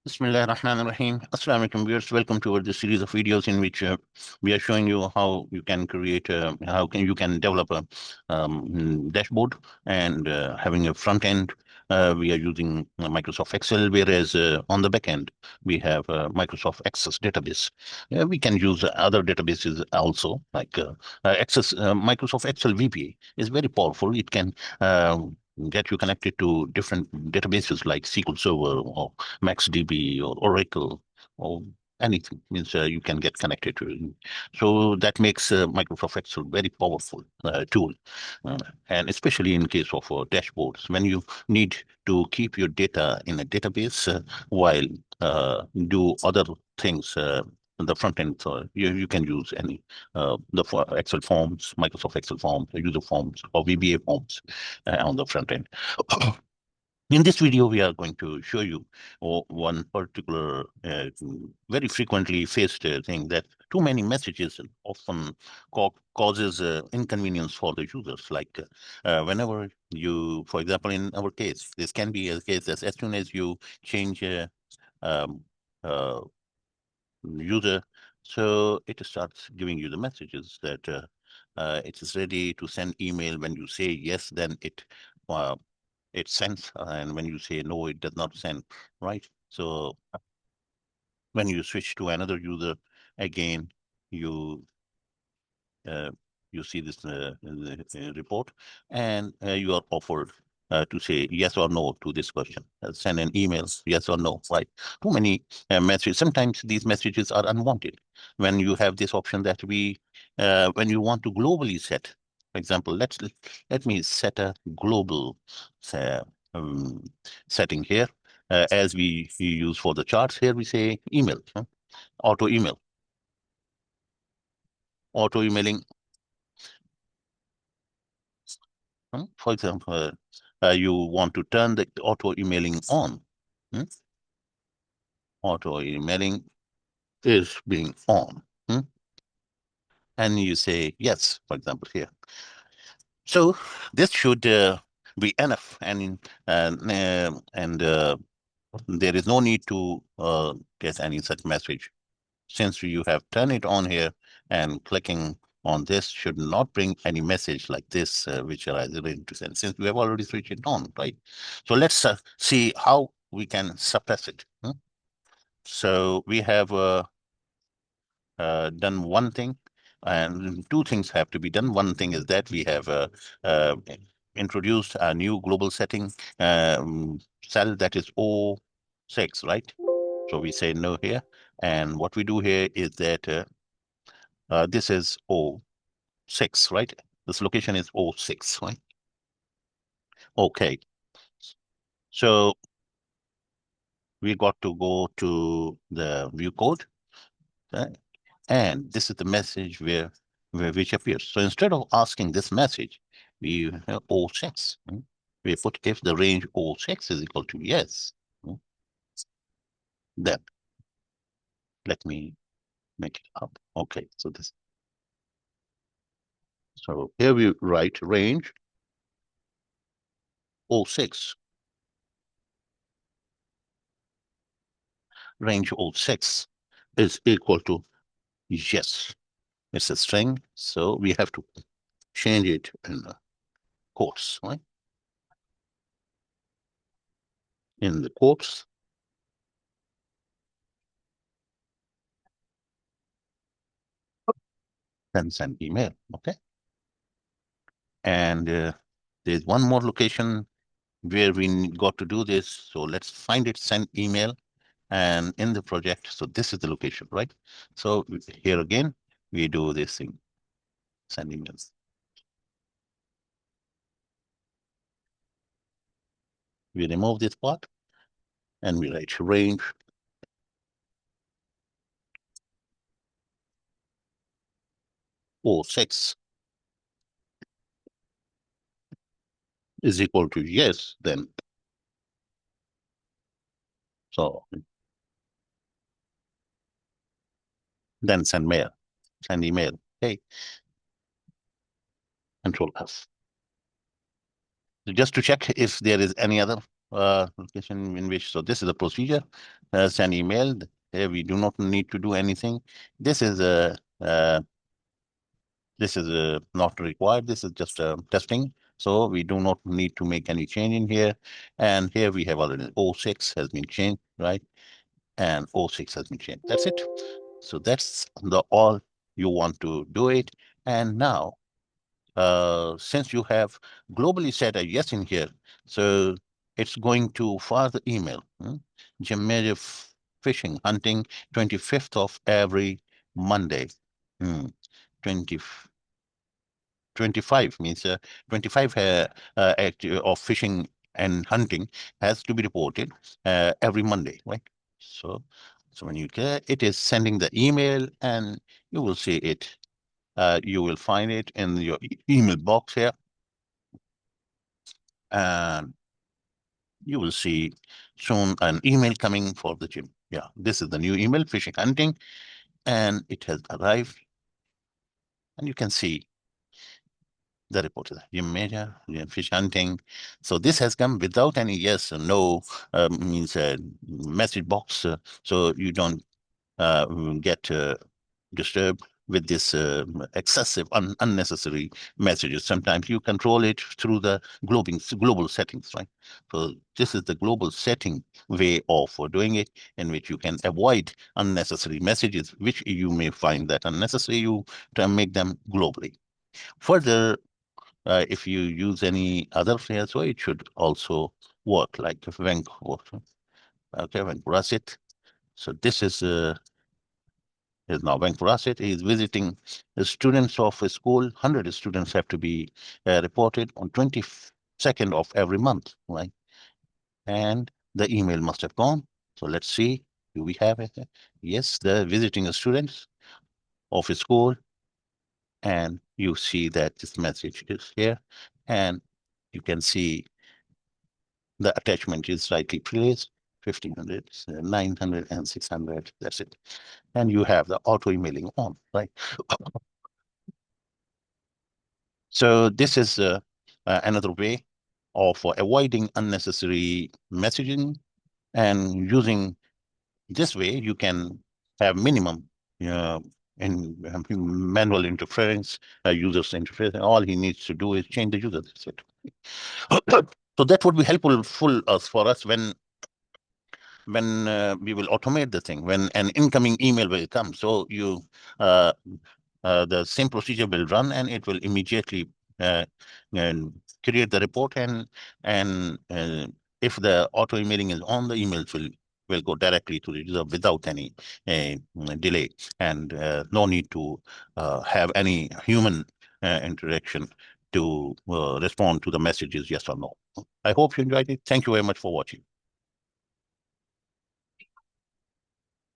Bismillah ar-Rahman ar-Rahim. Assalamu alaikum viewers. Welcome to this series of videos in which we are showing you how you can create you can develop a dashboard and having a front end. We are using Microsoft Excel, whereas on the back end we have Microsoft Access database. We can use other databases also, like Microsoft Excel-VBA is very powerful. It can get you connected to different databases like SQL Server or MaxDB or Oracle or anything. Means you can get connected to it. So that makes Microsoft Excel very powerful tool, uh, and especially in case of dashboards when you need to keep your data in a database while do other things. On the front end, you can use any Excel forms, Microsoft Excel forms, user forms, or VBA forms on the front end. In this video, we are going to show you one particular very frequently faced thing, that too many messages often causes inconvenience for the users. Like whenever you, for example, in our case, this can be a case that as soon as you change um, uh, user, so it starts giving you the messages that it is ready to send email. When you say yes, then it sends, and when you say no, it does not send, right? So when you switch to another user again, you uh, you see this report, and you are offered to say yes or no to this question. Send an email, yes or no, right? Too many messages. Sometimes these messages are unwanted. When you have this option that when you want to globally set, for example, let me set a global uh, um, setting here. As we use for the charts here, we say email, auto email, auto emailing. For example, you want to turn the auto emailing on. Hmm? Auto emailing is being on. Hmm? And you say yes, for example, here. So this should be enough, and there is no need to get any such message. Since you have turned it on here, and clicking on this should not bring any message like this, which are ready to send, since we have already switched it on, right? So let's see how we can suppress it. So we have done one thing, and two things have to be done. One thing is that we have uh, introduced a new global setting cell, that is O6, right? So we say no here. And what we do here is that this is O6, right? This location is O6, right? Okay. So we got to go to the view code, right? And this is the message where which appears. So instead of asking this message, we have O6. We put if the range O6 is equal to yes, then let me make it up. Okay, so this. So here we write range O6. Range O6 is equal to yes. It's a string, so we have to change it in quotes, right? In the quotes, then send email, okay? And there's one more location where we got to do this. So let's find it, send email, and in the project. So this is the location, right? So here again, we do this thing, send emails. We remove this part and we write range O6 is equal to yes, then. So then send mail, send email. Hey, Control F. So just to check if there is any other location in which, so this is the procedure, send email. Here we do not need to do anything. This is a not required. This is just testing. So we do not need to make any change in here. And here we have already O6 has been changed, right? And O6 has been changed. That's it. So that's the all you want to do it. And now, since you have globally set a yes in here, so it's going to fire the email. Jim fishing hunting 25th of every Monday. Hmm. 20, 25 means 25 act of fishing and hunting has to be reported every Monday, right? So, so when you get it is sending the email and you will see it. You will find it in your email box here, and you will see soon an email coming for the gym. Yeah, this is the new email, fishing hunting, and it has arrived, and you can see the report is gym major, fish hunting. So this has come without any yes or no, means message box, so you don't get disturbed with this excessive, unnecessary messages. Sometimes you control it through the global settings, right? So this is the global setting way of doing it, in which you can avoid unnecessary messages, which you may find that unnecessary. You to make them globally. Further, if you use any other players, so it should also work like if okay, Venk. So this is now Venk. He is visiting the students of a school. 100 students have to be reported on 22nd of every month, right? And the email must have gone. So let's see. Do we have it? Yes, the visiting students of a school, and you see that this message is here, and you can see the attachment is rightly placed. 1500, 900, and 600. That's it. And you have the auto emailing on, right? So this is another way of avoiding unnecessary messaging, and using this way you can have minimum uh, in manual interference, user's interference. All he needs to do is change the user. That's it. So that would be helpful for us when we will automate the thing, when an incoming email will come. So you uh, the same procedure will run, and it will immediately uh, and create the report, and if the auto emailing is on, the emails will go directly to the user without any uh, delay, and no need to have any human interaction to respond to the messages, yes or no. I hope you enjoyed it. Thank you very much for watching.